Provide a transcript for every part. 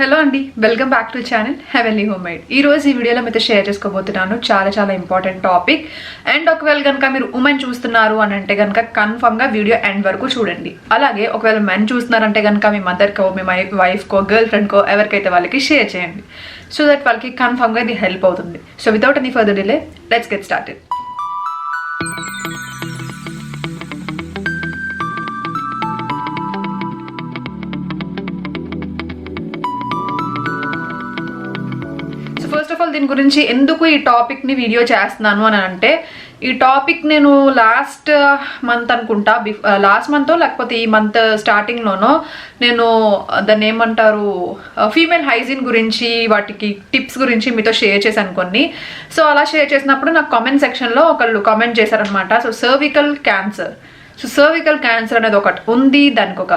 Hello అండి, welcome back to channel heavenly home made. ఈ రోజు ఈ వీడియోలో మీతో షేర్ చేసుకోబోతున్నాను చాలా ఇంపార్టెంట్ టాపిక్. అండ్ ఒకవేళ కనుక మీరు ఉమెన్ చూస్తున్నారు అని అంటే కనుక కన్ఫర్మ్గా వీడియో ఎండ్ వరకు చూడండి. అలాగే ఒకవేళ మెన్ చూస్తున్నారంటే కనుక మీ మదర్కో, మీ వైఫ్కో, గర్ల్ ఫ్రెండ్కో ఎవరికైతే వాళ్ళకి షేర్ చేయండి. సో దట్ వాళ్ళకి కన్ఫర్మ్గా ఇది హెల్ప్ అవుతుంది. So without any further delay let's get started. First of all దీని గురించి ఎందుకు ఈ టాపిక్ని వీడియో చేస్తున్నాను అని అంటే, ఈ టాపిక్ నేను లాస్ట్ మంత్ అనుకుంటా, లాస్ట్ మంత్ లేకపోతే ఈ మంత్ స్టార్టింగ్లోనో నేను దాన్ని ఏమంటారు ఫీమేల్ హైజీన్ గురించి, వాటికి టిప్స్ గురించి మీతో షేర్ చేశాను కొన్ని. సో అలా షేర్ చేసినప్పుడు నాకు కామెంట్ సెక్షన్లో ఒకళ్ళు కామెంట్ చేశారనమాట. సో సర్వికల్ క్యాన్సర్ అనేది ఒకటి ఉంది, దానికి ఒక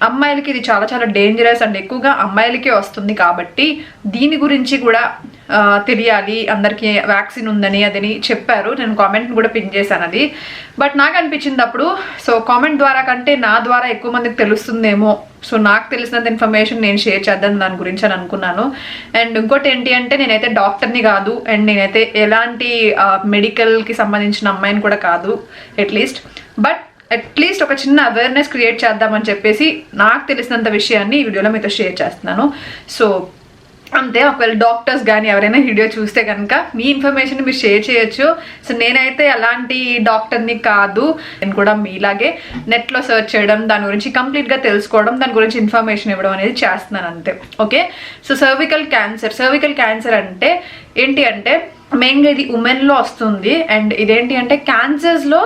అమ్మాయిలకి ఇది చాలా డేంజరస్ అండ్ ఎక్కువగా అమ్మాయిలకే వస్తుంది కాబట్టి దీని గురించి కూడా తెలియాలి, అందరికీ వ్యాక్సిన్ ఉందని అదని చెప్పారు. నేను కామెంట్ కూడా పిన్ చేశాను అది. బట్ నాకు అనిపించింది అప్పుడు, సో కామెంట్ ద్వారా కంటే నా ద్వారా ఎక్కువ మందికి తెలుస్తుందేమో, సో నాకు తెలిసినంత ఇన్ఫర్మేషన్ నేను షేర్ చేద్దాం దాని గురించి అని అనుకున్నాను. అండ్ ఇంకోటి ఏంటి అంటే, నేనైతే డాక్టర్ని కాదు అండ్ నేనైతే ఎలాంటి మెడికల్కి సంబంధించిన అమ్మాయిని కూడా కాదు బట్ అట్లీస్ట్ ఒక చిన్న అవేర్నెస్ క్రియేట్ చేద్దామని చెప్పేసి నాకు తెలిసినంత విషయాన్ని ఈ వీడియోలో మీతో షేర్ చేస్తున్నాను. సో అంతే, ఒకవేళ డాక్టర్స్ కానీ ఎవరైనా వీడియో చూస్తే కనుక మీ ఇన్ఫర్మేషన్ మీరు షేర్ చేయొచ్చు. సో నేనైతే ఎలాంటి డాక్టర్ని కాదు, నేను కూడా మీలాగే నెట్లో సెర్చ్ చేయడం, దాని గురించి కంప్లీట్గా తెలుసుకోవడం, దాని గురించి ఇన్ఫర్మేషన్ ఇవ్వడం అనేది చేస్తున్నాను అంతే. ఓకే, సో సర్వికల్ క్యాన్సర్ అంటే ఏంటి అంటే, మెయిన్గా ఇది ఉమెన్లో వస్తుంది. అండ్ ఇదేంటి అంటే క్యాన్సర్స్లో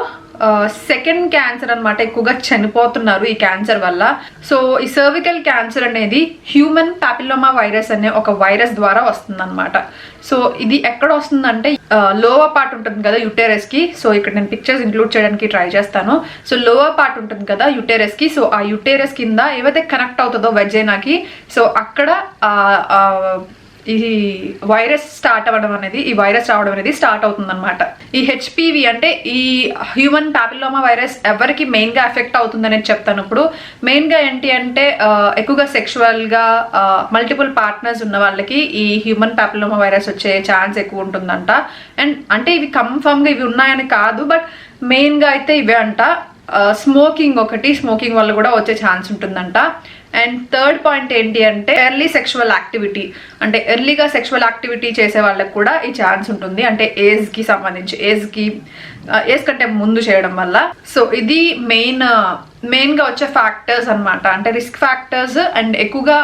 సెకండ్ క్యాన్సర్ అనమాట. ఎక్కువగా చనిపోతున్నారు ఈ క్యాన్సర్ వల్ల. సో ఈ సర్వికల్ క్యాన్సర్ అనేది హ్యూమన్ పాపిల్లోమా వైరస్ అనే ఒక వైరస్ ద్వారా వస్తుంది అనమాట. సో ఇది ఎక్కడ వస్తుందంటే లోవర్ పార్ట్ ఉంటుంది కదా యుటెరస్ కి. సో ఇక్కడ నేను పిక్చర్స్ ఇంక్లూడ్ చేయడానికి ట్రై చేస్తాను. సో లోవర్ పార్ట్ ఉంటుంది కదా యుటెరస్ కి, సో ఆ యుటెరస్ కింద ఏవైతే కనెక్ట్ అవుతుందో వెజైనాకి, సో అక్కడ ఈ వైరస్ రావడం అనేది స్టార్ట్ అవుతుంది అనమాట. ఈ హెచ్పివి అంటే ఈ హ్యూమన్ పాపిల్లోమా వైరస్ ఎవరికి మెయిన్గా ఎఫెక్ట్ అవుతుంది అనేది చెప్తాను. ఇప్పుడు మెయిన్గా ఏంటి అంటే ఎక్కువగా సెక్షువల్గా మల్టిపుల్ పార్ట్నర్స్ ఉన్న వాళ్ళకి ఈ హ్యూమన్ పాపిల్లోమా వైరస్ వచ్చే ఛాన్స్ ఎక్కువ ఉంటుందంట. అండ్ అంటే ఇవి కన్ఫర్మ్గా ఇవి ఉన్నాయని కాదు, బట్ మెయిన్గా అయితే ఇవే అంట. స్మోకింగ్ వల్ల కూడా వచ్చే ఛాన్స్ ఉంటుందంట. అండ్ థర్డ్ పాయింట్ ఏంటి అంటే ఎర్లీగా సెక్షువల్ యాక్టివిటీ చేసే వాళ్ళకి కూడా ఈ ఛాన్స్ ఉంటుంది. అంటే ఏజ్ కంటే ముందు చేయడం వల్ల. సో ఇది మెయిన్గా వచ్చే ఫ్యాక్టర్స్ అనమాట, అంటే రిస్క్ ఫ్యాక్టర్స్. అండ్ ఎక్కువగా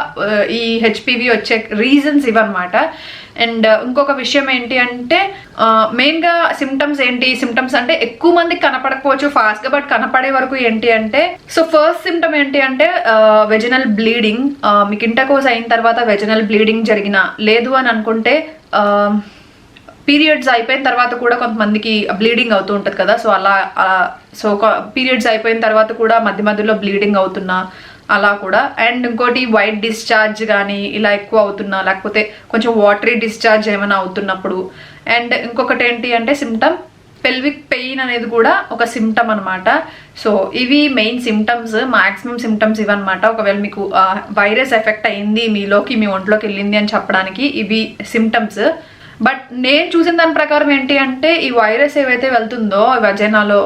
ఈ హెచ్పివి వచ్చే రీజన్స్ ఇవన్నమాట. అండ్ ఇంకొక విషయం ఏంటి అంటే మెయిన్గా సిమ్టమ్స్ అంటే ఎక్కువ మందికి కనపడకపోవచ్చు ఫాస్ట్గా, బట్ కనపడే వరకు ఏంటి అంటే, సో ఫస్ట్ సిమ్టమ్ ఏంటి అంటే వెజినల్ బ్లీడింగ్. మీకు ఇంటర్కోర్స్ అయిన తర్వాత వెజినల్ బ్లీడింగ్ జరిగిన లేదు అని అనుకుంటే, పీరియడ్స్ అయిపోయిన తర్వాత కూడా కొంతమందికి బ్లీడింగ్ అవుతూ ఉంటుంది కదా. సో పీరియడ్స్ అయిపోయిన తర్వాత కూడా మధ్యలో బ్లీడింగ్ అవుతున్నా అలా కూడా. అండ్ ఇంకోటి వైట్ డిశ్చార్జ్ కానీ ఇలా ఎక్కువ అవుతున్నా, లేకపోతే కొంచెం వాటరీ డిశ్చార్జ్ ఏమైనా అవుతున్నప్పుడు. అండ్ ఇంకొకటి ఏంటి అంటే సిమ్టమ్ పెల్విక్ పెయిన్ అనేది కూడా ఒక సిమ్టమ్ అనమాట. సో ఇవి మెయిన్ సిమ్టమ్స్, మాక్సిమం సిమ్టమ్స్ ఇవన్నమాట. ఒకవేళ మీకు వైరస్ ఎఫెక్ట్ అయింది, మీ ఒంట్లోకి వెళ్ళింది అని చెప్పడానికి ఇవి సిమ్టమ్స్. బట్ నేను చూసిన దాని ప్రకారం ఏంటి అంటే, ఈ వైరస్ ఏవైతే వెళ్తుందో వెజైనాలో,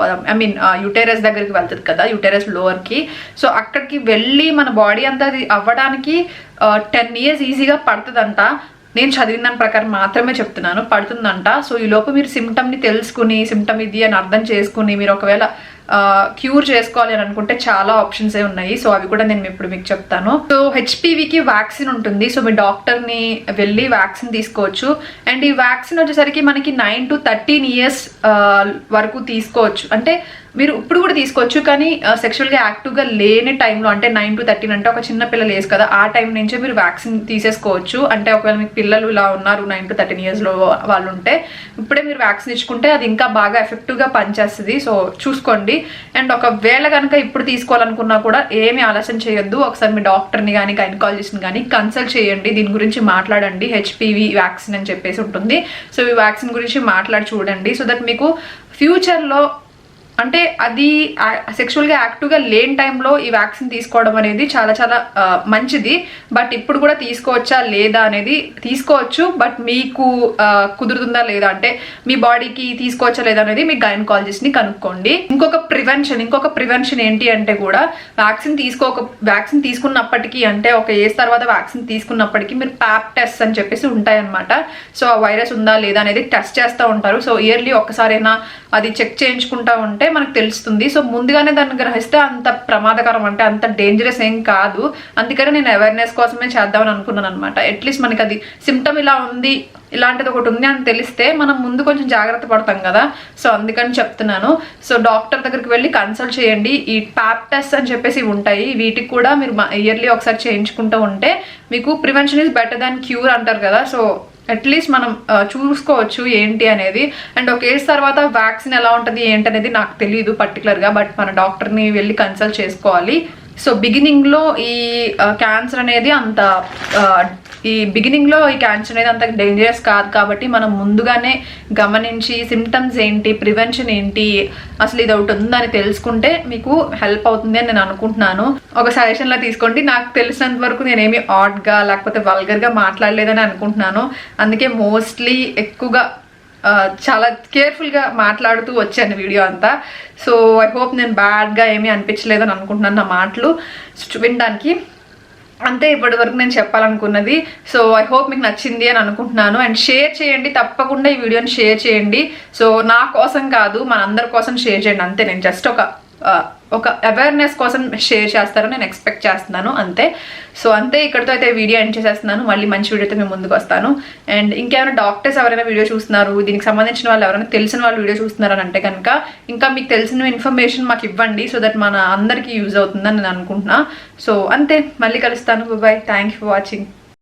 యుటెరస్ దగ్గరికి వెళ్తుంది కదా, యుటెరస్ లోవర్కి. సో అక్కడికి వెళ్ళి మన బాడీ అంతా అవ్వడానికి 10 years ఈజీగా పడుతుందంట. నేను చదివిన దాని ప్రకారం మాత్రమే చెప్తున్నాను, పడుతుందంట. సో ఈ లోపు మీరు సిమ్టమ్ని తెలుసుకుని, సిమ్టమ్ ఇది అని అర్థం చేసుకుని మీరు ఒకవేళ క్యూర్ చేసుకోవాలి అని అనుకుంటే చాలా ఆప్షన్స్ ఉన్నాయి. సో అవి కూడా నేను ఇప్పుడు మీకు చెప్తాను. సో హెచ్పివికి వ్యాక్సిన్ ఉంటుంది. సో మీ డాక్టర్ని వెళ్ళి వ్యాక్సిన్ తీసుకోవచ్చు. అండ్ ఈ వ్యాక్సిన్ వచ్చేసరికి మనకి 9 to 13 years వరకు తీసుకోవచ్చు. అంటే మీరు ఇప్పుడు కూడా తీసుకోవచ్చు, కానీ సెక్షువల్గా యాక్టివ్గా లేని టైంలో, అంటే 9 to 13 అంటే ఒక చిన్న పిల్లలు ఏజ్ కదా, ఆ టైం నుంచే మీరు వ్యాక్సిన్ తీసేసుకోవచ్చు. అంటే ఒకవేళ మీకు పిల్లలు ఇలా ఉన్నారు 9 to 13 yearsలో వాళ్ళు ఉంటే, ఇప్పుడే మీరు వ్యాక్సిన్ ఇచ్చుకుంటే అది ఇంకా బాగా ఎఫెక్టివ్గా పనిచేస్తుంది. సో చూసుకోండి. అండ్ ఒకవేళ కనుక ఇప్పుడు తీసుకోవాలనుకున్నా కూడా ఏమీ ఆలస్యం చేయొద్దు. ఒకసారి మీ డాక్టర్ని కానీ గైనకాలజిస్ట్ని కానీ కన్సల్ట్ చేయండి, దీని గురించి మాట్లాడండి. హెచ్పివి వ్యాక్సిన్ అని చెప్పేసి ఉంటుంది. సో ఈ వ్యాక్సిన్ గురించి మాట్లాడి చూడండి, సో దట్ మీకు ఫ్యూచర్లో అంటే అది సెక్షువల్గా యాక్టివ్గా లేని టైంలో ఈ వ్యాక్సిన్ తీసుకోవడం అనేది చాలా చాలా మంచిది. బట్ ఇప్పుడు కూడా తీసుకోవచ్చా లేదా అనేది తీసుకోవచ్చు, బట్ మీకు కుదురుతుందా లేదా అంటే మీ బాడీకి తీసుకోవచ్చా లేదా అనేది మీ గైనకాలజిస్ట్ని కనుక్కోండి. ఇంకొక ప్రివెన్షన్ ఏంటి అంటే కూడా వ్యాక్సిన్ తీసుకున్నప్పటికీ అంటే ఒక ఏజ్ తర్వాత వ్యాక్సిన్ తీసుకున్నప్పటికీ మీరు ప్యాప్ టెస్ట్ అని చెప్పేసి ఉంటాయన్నమాట. సో ఆ వైరస్ ఉందా లేదా అనేది టెస్ట్ చేస్తూ ఉంటారు. సో ఇయర్లీ ఒక్కసారైనా అది చెక్ చేయించుకుంటా ఉంటే మనకు తెలుస్తుంది. సో ముందుగానే దాన్ని గ్రహిస్తే అంత ప్రమాదకరం అంటే అంత డేంజరస్ ఏం కాదు. అందుకని నేను అవేర్నెస్ కోసమే చేద్దామని అనుకున్నాను అనమాట. అట్లీస్ట్ మనకి అది సిమ్టమ్ ఇలా ఉంది, ఇలాంటిది ఒకటి ఉంది అని తెలిస్తే మనం ముందు కొంచెం జాగ్రత్త పడతాం కదా. సో అందుకని చెప్తున్నాను. సో డాక్టర్ దగ్గరికి వెళ్ళి కన్సల్ట్ చేయండి. ఈ ప్యాప్ టెస్ట్ అని చెప్పేసి ఉంటాయి, వీటికి కూడా మీరు ఇయర్లీ ఒకసారి చేయించుకుంటూ ఉంటే మీకు prevention is better than cure అంటారు కదా. సో అట్లీస్ట్ మనం చూసుకోవచ్చు ఏంటి అనేది. అండ్ ఒక ఏజ్ తర్వాత వ్యాక్సిన్ ఎలా ఉంటుంది ఏంటి అనేది నాకు తెలియదు పర్టికులర్గా, బట్ మన డాక్టర్ని వెళ్ళి కన్సల్ట్ చేసుకోవాలి. సో బిగినింగ్లో ఈ క్యాన్సర్ అనేది అంత డేంజరస్ కాదు కాబట్టి మనం ముందుగానే గమనించి సిమ్టమ్స్ ఏంటి, ప్రివెన్షన్ ఏంటి, అసలు ఇది ఒకటి ఉందని తెలుసుకుంటే మీకు హెల్ప్ అవుతుంది అని నేను అనుకుంటున్నాను. ఒక సజెషన్లా తీసుకోండి. నాకు తెలిసినంత వరకు నేనేమి ఆడ్గా లేకపోతే వల్గర్గా మాట్లాడలేదని అనుకుంటున్నాను. అందుకే మోస్ట్లీ ఎక్కువగా చాలా కేర్ఫుల్గా మాట్లాడుతూ వచ్చాను వీడియో అంతా. సో ఐ హోప్ నేను బ్యాడ్గా ఏమీ అనిపించలేదని అనుకుంటున్నాను నా మాటలు వినడానికి. అంతే ఇప్పటి వరకు నేను చెప్పాలనుకున్నది. సో ఐ హోప్ మీకు నచ్చింది అని అనుకుంటున్నాను. అండ్ షేర్ చేయండి, తప్పకుండా ఈ వీడియోని షేర్ చేయండి. సో నా కోసం కాదు, మనందరి కోసం షేర్ చేయండి అంతే. నేను జస్ట్ ఒక అవేర్నెస్ కోసం షేర్ చేస్తారని నేను ఎక్స్పెక్ట్ చేస్తున్నాను అంతే. సో అంతే, ఇక్కడితో అయితే వీడియో ఎండ్ చేసేస్తున్నాను. మళ్ళీ మంచి వీడియోతో మేము ముందుకు వస్తాను. అండ్ ఇంకేమైనా డాక్టర్స్ ఎవరైనా వీడియో చూస్తున్నారు, దీనికి సంబంధించిన వాళ్ళు ఎవరైనా తెలిసిన వాళ్ళు వీడియో చూస్తున్నారని అంటే కనుక ఇంకా మీకు తెలిసిన ఇన్ఫర్మేషన్ మాకు ఇవ్వండి. సో దట్ మన అందరికీ యూజ్ అవుతుందని నేను అనుకుంటున్నా. సో అంతే, మళ్ళీ కలుస్తాను. Bye, thank you for watching.